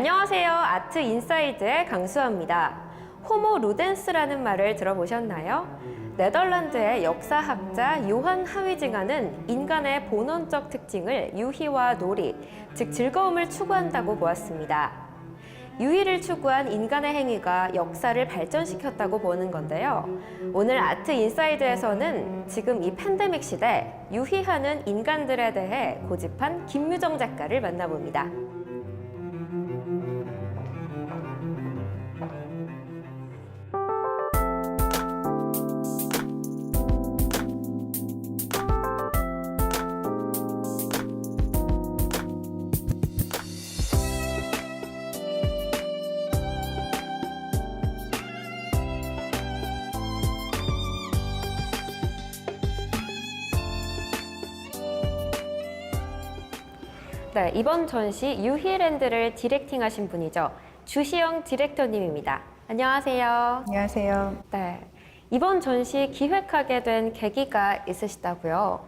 안녕하세요. 아트 인사이드의 강수아입니다. 호모 루덴스라는 말을 들어보셨나요? 네덜란드의 역사학자 요한 하위징하는 인간의 본원적 특징을 유희와 놀이, 즉 즐거움을 추구한다고 보았습니다. 유희를 추구한 인간의 행위가 역사를 발전시켰다고 보는 건데요. 오늘 아트 인사이드에서는 지금 이 팬데믹 시대 유희하는 인간들에 대해 고집한 김유정 작가를 만나봅니다. 네, 이번 전시 유희랜드를 디렉팅하신 분이죠. 주시영 디렉터님입니다. 안녕하세요. 안녕하세요. 네, 이번 전시 기획하게 된 계기가 있으시다고요?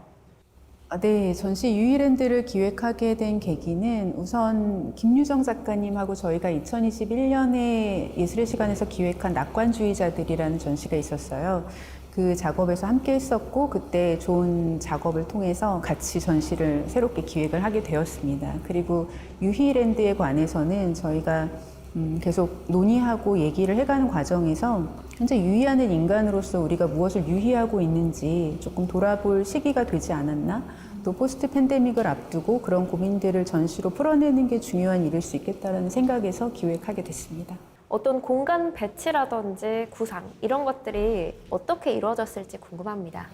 네, 전시 유희랜드를 기획하게 된 계기는 우선 김유정 작가님하고 저희가 2021년에 예술의 시간에서 기획한 낙관주의자들이라는 전시가 있었어요. 그 작업에서 함께 했었고 그때 좋은 작업을 통해서 같이 전시를 새롭게 기획을 하게 되었습니다. 그리고 유희랜드에 관해서는 저희가 계속 논의하고 얘기를 해가는 과정에서 현재 유희하는 인간으로서 우리가 무엇을 유희하고 있는지 조금 돌아볼 시기가 되지 않았나? 또 포스트 팬데믹을 앞두고 그런 고민들을 전시로 풀어내는 게 중요한 일일 수 있겠다는 생각에서 기획하게 됐습니다. 어떤 공간 배치라든지 구상 이런 것들이 어떻게 이루어졌을지 궁금합니다.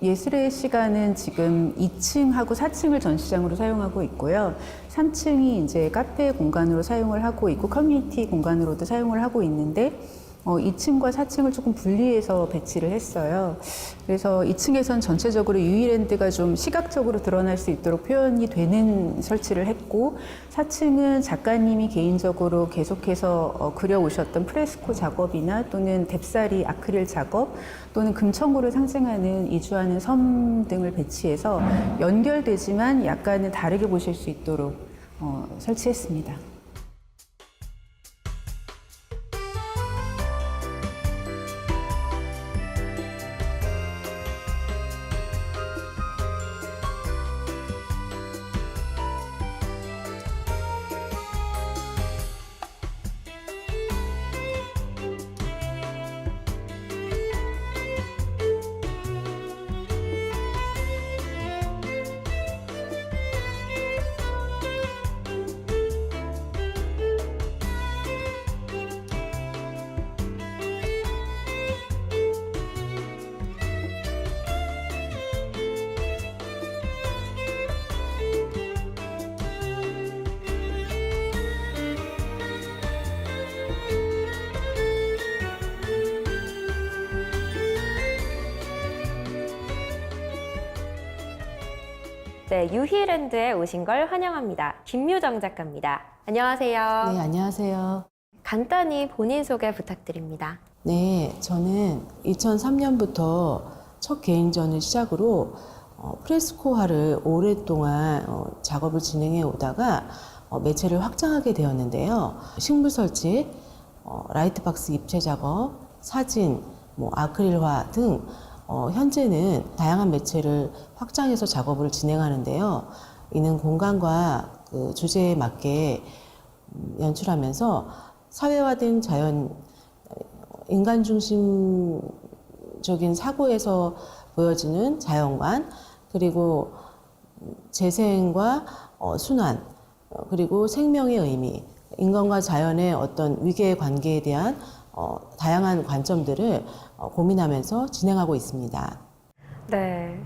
예술의 시간은 지금 2층하고 4층을 전시장으로 사용하고 있고요. 3층이 이제 카페 공간으로 사용을 하고 있고 커뮤니티 공간으로도 사용을 하고 있는데 2층과 4층을 조금 분리해서 배치를 했어요. 그래서 2층에선 전체적으로 유희랜드가 좀 시각적으로 드러날 수 있도록 표현이 되는 설치를 했고 4층은 작가님이 개인적으로 계속해서 그려오셨던 프레스코 작업이나 또는 뎁사리 아크릴 작업 또는 금천구를 상징하는 이주하는 섬 등을 배치해서 연결되지만 약간은 다르게 보실 수 있도록 설치했습니다. 네, 유희랜드에 오신 걸 환영합니다. 김유정 작가입니다. 안녕하세요. 네, 안녕하세요. 간단히 본인 소개 부탁드립니다. 네, 저는 2003년부터 첫 개인전을 시작으로 프레스코화를 오랫동안 작업을 진행해 오다가 매체를 확장하게 되었는데요. 식물 설치, 라이트박스 입체 작업, 사진, 아크릴화 등 현재는 다양한 매체를 확장해서 작업을 진행하는데요. 이는 공간과 그 주제에 맞게 연출하면서 사회화된 자연, 인간 중심적인 사고에서 보여지는 자연관, 그리고 재생과 순환, 그리고 생명의 의미, 인간과 자연의 어떤 위계의 관계에 대한 다양한 관점들을 고민하면서 진행하고 있습니다. 네,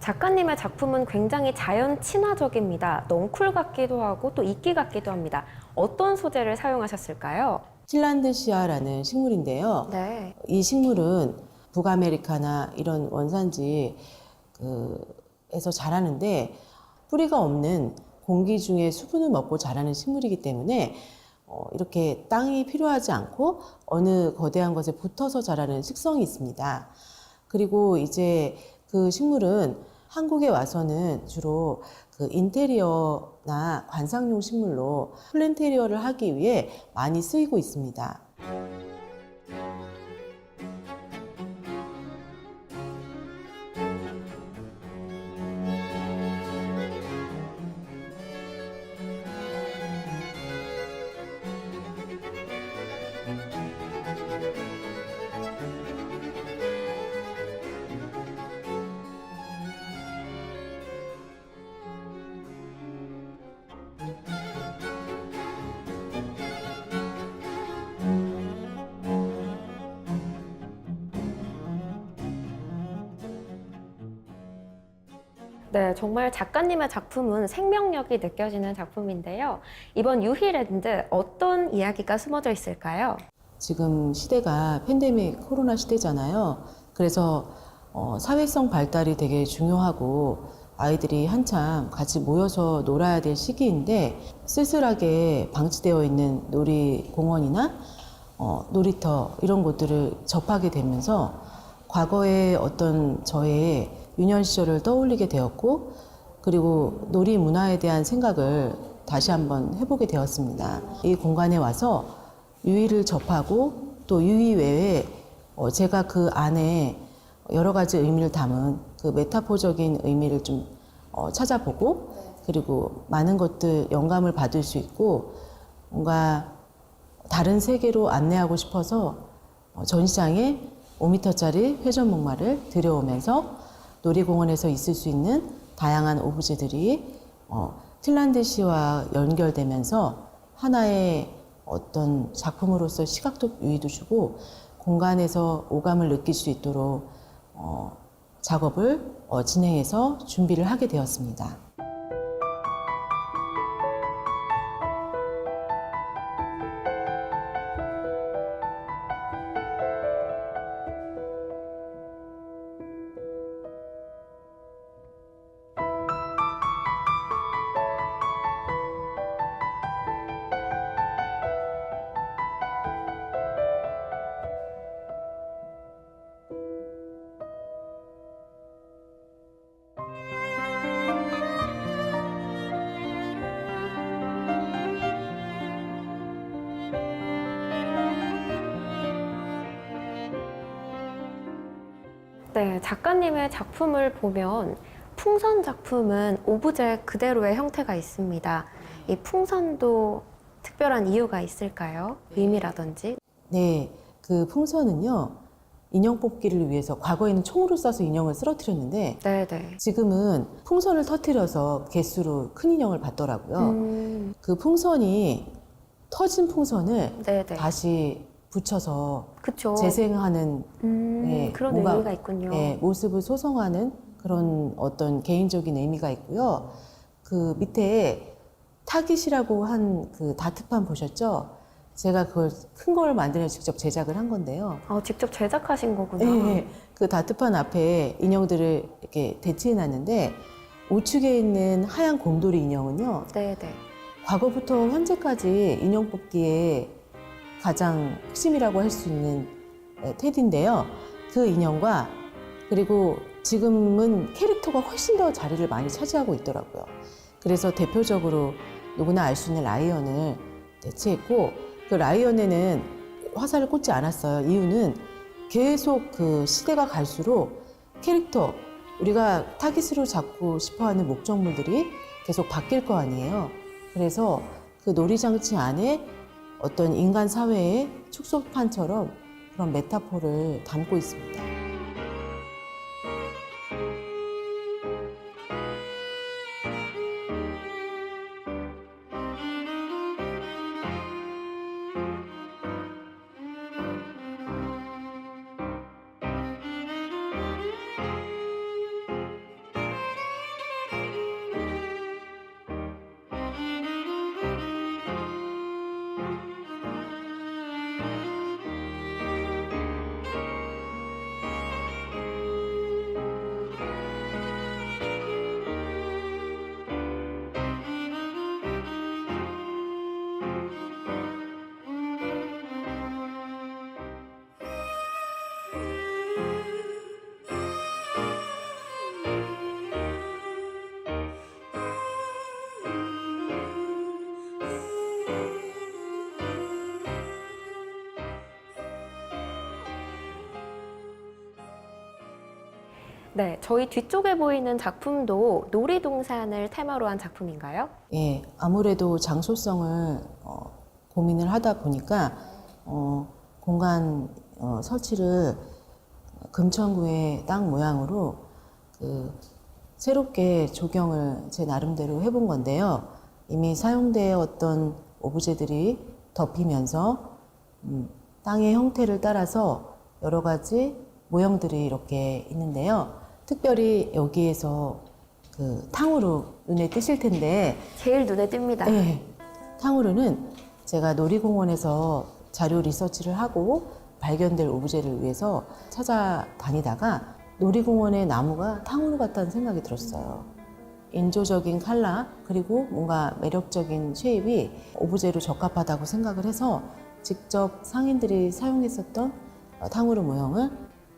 작가님의 작품은 굉장히 자연 친화적입니다. 넝쿨 같기도 하고 또 이끼 같기도 합니다. 어떤 소재를 사용하셨을까요? 핀란드시아라는 식물인데요. 네. 이 식물은 북아메리카나 이런 원산지에서 자라는데 뿌리가 없는 공기 중에 수분을 먹고 자라는 식물이기 때문에 이렇게 땅이 필요하지 않고 어느 거대한 것에 붙어서 자라는 식성이 있습니다. 그리고 이제 그 식물은 한국에 와서는 주로 그 인테리어나 관상용 식물로 플랜테리어를 하기 위해 많이 쓰이고 있습니다. 네, 정말 작가님의 작품은 생명력이 느껴지는 작품인데요. 이번 유희랜드 어떤 이야기가 숨어져 있을까요? 지금 시대가 팬데믹 코로나 시대잖아요. 그래서 사회성 발달이 되게 중요하고 아이들이 한참 같이 모여서 놀아야 될 시기인데 쓸쓸하게 방치되어 있는 놀이공원이나 놀이터 이런 곳들을 접하게 되면서 과거의 어떤 저의 유년 시절을 떠올리게 되었고 그리고 놀이 문화에 대한 생각을 다시 한번 해보게 되었습니다. 이 공간에 와서 유희를 접하고 또 유희 외에 제가 그 안에 여러 가지 의미를 담은 그 메타포적인 의미를 좀 찾아보고 그리고 많은 것들 영감을 받을 수 있고 뭔가 다른 세계로 안내하고 싶어서 전시장에 5m짜리 회전 목마를 들여오면서 놀이공원에서 있을 수 있는 다양한 오브제들이 핀란드시와 연결되면서 하나의 어떤 작품으로서 시각적 유희도 주고 공간에서 오감을 느낄 수 있도록 작업을 진행해서 준비를 하게 되었습니다. 네, 작가님의 작품을 보면 풍선 작품은 오브제 그대로의 형태가 있습니다. 이 풍선도 특별한 이유가 있을까요? 의미라든지? 네, 그 풍선은요, 인형 뽑기를 위해서 과거에는 총으로 쏴서 인형을 쓰러뜨렸는데 네네. 지금은 풍선을 터뜨려서 개수로 큰 인형을 받더라고요. 그 풍선이 터진 풍선을 네네. 다시 붙여서 그쵸. 재생하는 그런 뭔가, 의미가 있군요. 모습을 소성하는 그런 어떤 개인적인 의미가 있고요. 그 밑에 타깃이라고 한 그 다트판 보셨죠? 제가 그걸 큰 걸 만들어 직접 제작을 한 건데요. 직접 제작하신 거구나. 네, 그 다트판 앞에 인형들을 이렇게 대치해 놨는데 우측에 있는 하얀 곰돌이 인형은요. 네네. 과거부터 현재까지 인형 뽑기에 가장 핵심이라고 할 수 있는 테디인데요. 그 인형과 그리고 지금은 캐릭터가 훨씬 더 자리를 많이 차지하고 있더라고요. 그래서 대표적으로 누구나 알 수 있는 라이언을 대체했고 그 라이언에는 화살을 꽂지 않았어요. 이유는 계속 그 시대가 갈수록 캐릭터, 우리가 타깃으로 잡고 싶어하는 목적물들이 계속 바뀔 거 아니에요. 그래서 그 놀이장치 안에 어떤 인간 사회의 축소판처럼 그런 메타포를 담고 있습니다. 네, 저희 뒤쪽에 보이는 작품도 놀이동산을 테마로 한 작품인가요? 예, 아무래도 장소성을 고민을 하다 보니까 공간 설치를 금천구의 땅 모양으로 새롭게 조경을 제 나름대로 해본 건데요. 이미 사용되었던 오브제들이 덮이면서 땅의 형태를 따라서 여러 가지 모형들이 이렇게 있는데요. 특별히 여기에서 탕후루 눈에 띄실 텐데, 제일 눈에 띕니다. 네, 탕후루는 제가 놀이공원에서 자료 리서치를 하고 발견될 오브제를 위해서 찾아다니다가 놀이공원의 나무가 탕후루 같다는 생각이 들었어요. 인조적인 컬러 그리고 뭔가 매력적인 쉐입이 오브제로 적합하다고 생각을 해서 직접 상인들이 사용했었던 탕후루 모형을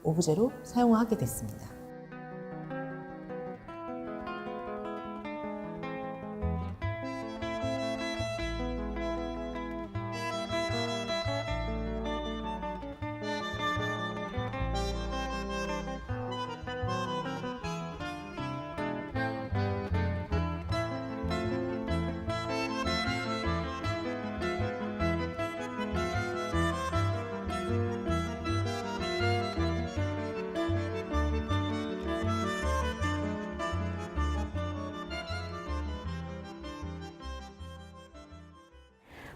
오브제로 사용하게 됐습니다.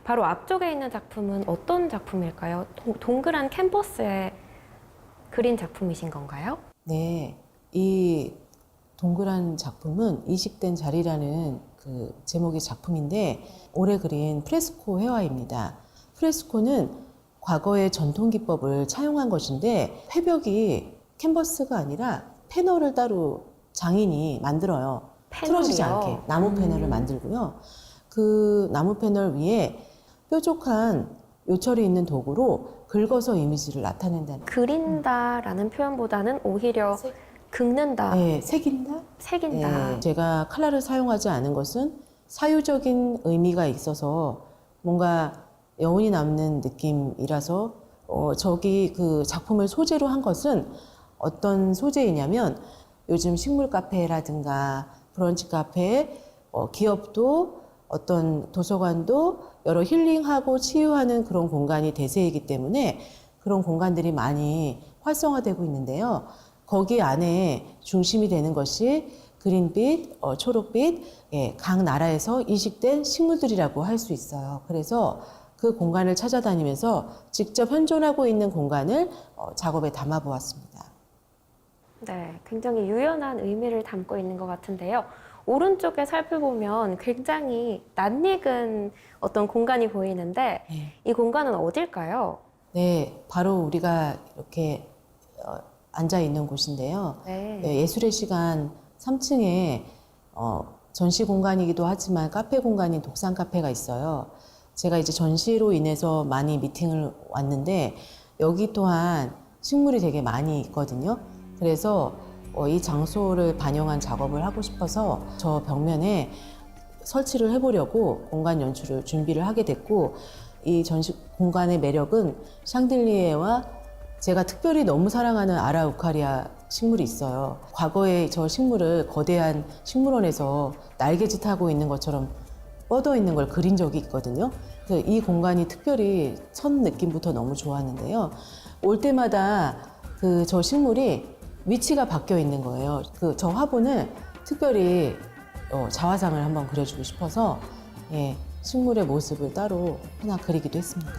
바로 앞쪽에 있는 작품은 어떤 작품일까요? 동그란 캔버스에 그린 작품이신 건가요? 네, 이 동그란 작품은 이식된 자리라는 제목의 작품인데 올해 그린 프레스코 회화입니다. 프레스코는 과거의 전통 기법을 차용한 것인데 회벽이 캔버스가 아니라 패널을 따로 장인이 만들어요. 틀어지지 않게 나무 패널을 만들고요. 그 나무 패널 위에 뾰족한 요철이 있는 도구로 긁어서 이미지를 나타낸다는. 그린다라는 표현보다는 오히려 긁는다, 네, 새긴다? 새긴다. 네, 제가 칼라를 사용하지 않은 것은 사유적인 의미가 있어서 뭔가 여운이 남는 느낌이라서 저기 작품을 소재로 한 것은 어떤 소재이냐면 요즘 식물 카페라든가 브런치 카페, 기업도 어떤 도서관도 여러 힐링하고 치유하는 그런 공간이 대세이기 때문에 그런 공간들이 많이 활성화되고 있는데요. 거기 안에 중심이 되는 것이 그린빛, 초록빛, 각 나라에서 이식된 식물들이라고 할 수 있어요. 그래서 그 공간을 찾아다니면서 직접 현존하고 있는 공간을 작업에 담아보았습니다. 네, 굉장히 유연한 의미를 담고 있는 것 같은데요. 오른쪽에 살펴보면 굉장히 낯익은 어떤 공간이 보이는데 네. 이 공간은 어딜까요? 네, 바로 우리가 이렇게 앉아 있는 곳인데요. 네. 예술의 시간 3층에 전시 공간이기도 하지만 카페 공간인 독산 카페가 있어요. 제가 이제 전시로 인해서 많이 미팅을 왔는데 여기 또한 식물이 되게 많이 있거든요. 그래서 이 장소를 반영한 작업을 하고 싶어서 저 벽면에 설치를 해보려고 공간 연출을 준비를 하게 됐고, 이 전시 공간의 매력은 샹들리에와 제가 특별히 너무 사랑하는 아라우카리아 식물이 있어요. 과거에 저 식물을 거대한 식물원에서 날개짓 하고 있는 것처럼 뻗어 있는 걸 그린 적이 있거든요. 그래서 이 공간이 특별히 첫 느낌부터 너무 좋았는데요. 올 때마다 저 식물이 위치가 바뀌어 있는 거예요. 저 화분을 특별히 자화상을 한번 그려주고 싶어서 식물의 모습을 따로 하나 그리기도 했습니다.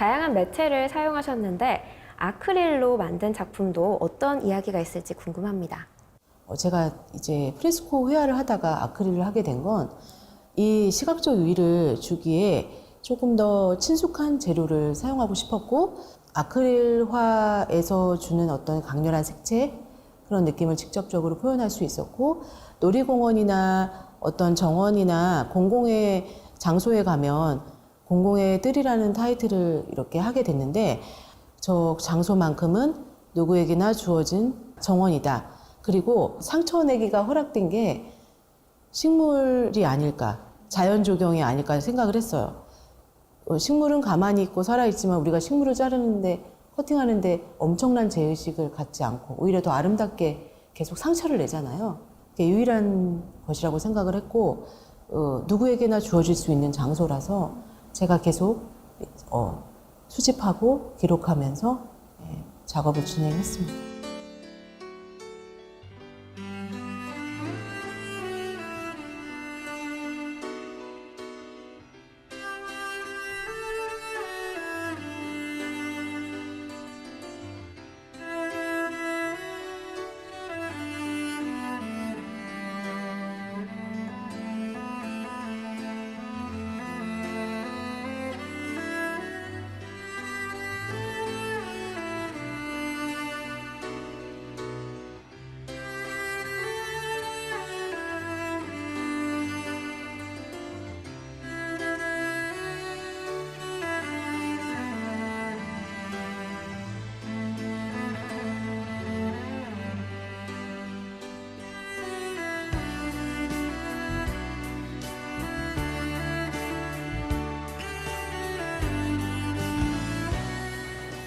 다양한 매체를 사용하셨는데 아크릴로 만든 작품도 어떤 이야기가 있을지 궁금합니다. 제가 이제 프레스코 회화를 하다가 아크릴을 하게 된 건 이 시각적 유의를 주기에 조금 더 친숙한 재료를 사용하고 싶었고, 아크릴화에서 주는 어떤 강렬한 색채, 그런 느낌을 직접적으로 표현할 수 있었고, 놀이공원이나 어떤 정원이나 공공의 장소에 가면 공공의 뜰이라는 타이틀을 이렇게 하게 됐는데, 저 장소만큼은 누구에게나 주어진 정원이다. 그리고 상처 내기가 허락된 게 식물이 아닐까, 자연 조경이 아닐까 생각을 했어요. 식물은 가만히 있고 살아있지만 우리가 식물을 자르는데, 커팅하는데 엄청난 죄의식을 갖지 않고 오히려 더 아름답게 계속 상처를 내잖아요. 그게 유일한 것이라고 생각을 했고, 누구에게나 주어질 수 있는 장소라서 제가 계속 수집하고 기록하면서 작업을 진행했습니다.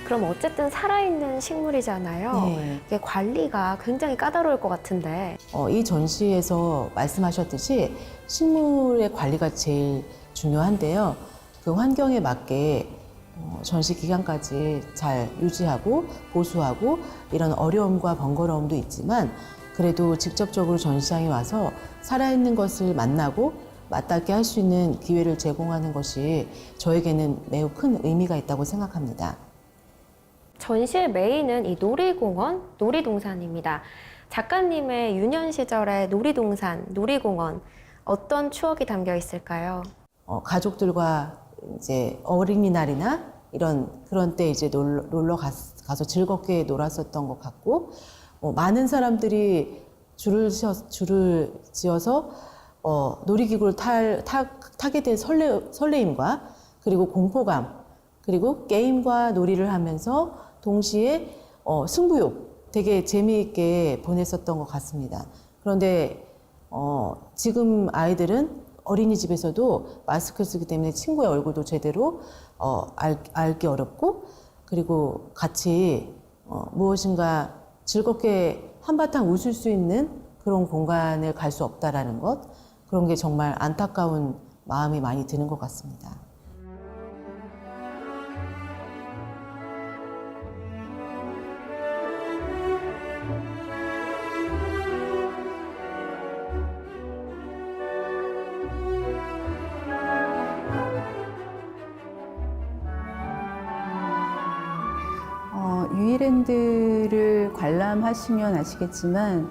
그럼 어쨌든 살아있는 식물이잖아요. 네. 이게 관리가 굉장히 까다로울 것 같은데 이 전시에서 말씀하셨듯이 식물의 관리가 제일 중요한데요. 그 환경에 맞게 전시 기간까지 잘 유지하고 보수하고 이런 어려움과 번거로움도 있지만, 그래도 직접적으로 전시장에 와서 살아있는 것을 만나고 맞닿게 할 수 있는 기회를 제공하는 것이 저에게는 매우 큰 의미가 있다고 생각합니다. 전시의 메인은 이 놀이공원, 놀이동산입니다. 작가님의 유년 시절의 놀이동산, 놀이공원 어떤 추억이 담겨 있을까요? 가족들과 이제 어린이날이나 그런 때 이제 놀러 가서 즐겁게 놀았었던 것 같고, 많은 사람들이 줄을 지어서 놀이기구를 타게 된 설레임과, 그리고 공포감, 그리고 게임과 놀이를 하면서 동시에 승부욕, 되게 재미있게 보냈었던 것 같습니다. 그런데 지금 아이들은 어린이집에서도 마스크를 쓰기 때문에 친구의 얼굴도 제대로 알기 어렵고, 그리고 같이 무엇인가 즐겁게 한바탕 웃을 수 있는 그런 공간을 갈 수 없다라는 것, 그런 게 정말 안타까운 마음이 많이 드는 것 같습니다. 유이랜드를 관람하시면 아시겠지만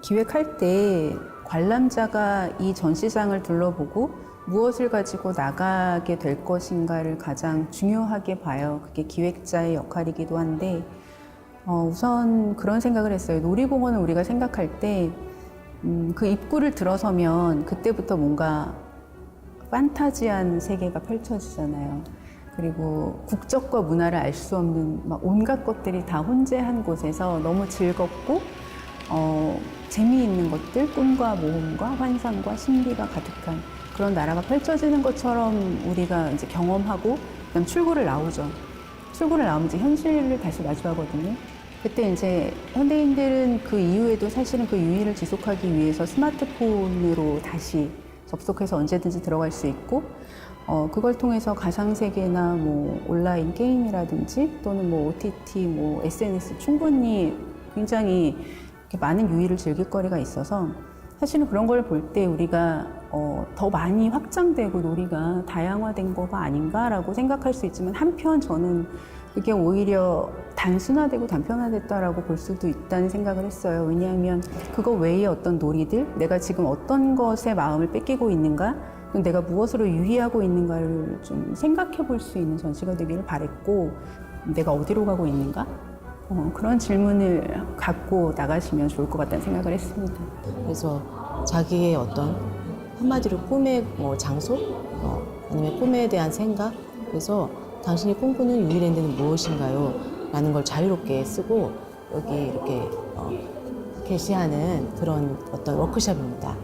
기획할 때 관람자가 이 전시장을 둘러보고 무엇을 가지고 나가게 될 것인가를 가장 중요하게 봐요. 그게 기획자의 역할이기도 한데 우선 그런 생각을 했어요. 놀이공원을 우리가 생각할 때 그 입구를 들어서면 그때부터 뭔가 판타지한 세계가 펼쳐지잖아요. 그리고 국적과 문화를 알 수 없는 막 온갖 것들이 다 혼재한 곳에서 너무 즐겁고 재미있는 것들, 꿈과 모험과 환상과 신비가 가득한 그런 나라가 펼쳐지는 것처럼 우리가 이제 경험하고 그다음 출구를 나오죠. 출구를 나오면 이제 현실을 다시 마주하거든요. 그때 이제 현대인들은 그 이후에도 사실은 그 유의를 지속하기 위해서 스마트폰으로 다시 접속해서 언제든지 들어갈 수 있고, 그걸 통해서 가상세계나 뭐 온라인 게임이라든지 또는 뭐 OTT, 뭐 SNS 충분히 굉장히 이렇게 많은 유의를 즐길 거리가 있어서 사실은 그런 걸 볼 때 우리가 더 많이 확장되고 놀이가 다양화된 거가 아닌가라고 생각할 수 있지만 한편 저는 그게 오히려 단순화되고 단편화됐다라고 볼 수도 있다는 생각을 했어요. 왜냐하면 그거 외에 어떤 놀이들, 내가 지금 어떤 것에 마음을 뺏기고 있는가, 또 내가 무엇으로 유희하고 있는가를 좀 생각해 볼 수 있는 전시가 되기를 바랬고, 내가 어디로 가고 있는가? 그런 질문을 갖고 나가시면 좋을 것 같다는 생각을 했습니다. 그래서 자기의 어떤 한마디로 꿈의 장소, 아니면 꿈에 대한 생각, 그래서 당신이 꿈꾸는 유이랜드는 무엇인가요? 라는 걸 자유롭게 쓰고 여기 이렇게 게시하는 그런 어떤 워크숍입니다.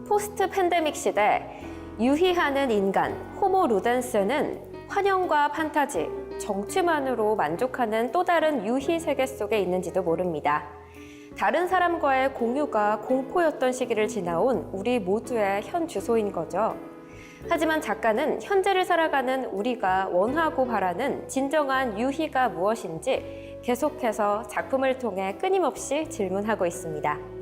포스트 팬데믹 시대 유희하는 인간 호모 루덴스는 환영과 판타지, 정취만으로 만족하는 또 다른 유희 세계 속에 있는지도 모릅니다. 다른 사람과의 공유가 공포였던 시기를 지나온 우리 모두의 현 주소인 거죠. 하지만 작가는 현재를 살아가는 우리가 원하고 바라는 진정한 유희가 무엇인지 계속해서 작품을 통해 끊임없이 질문하고 있습니다.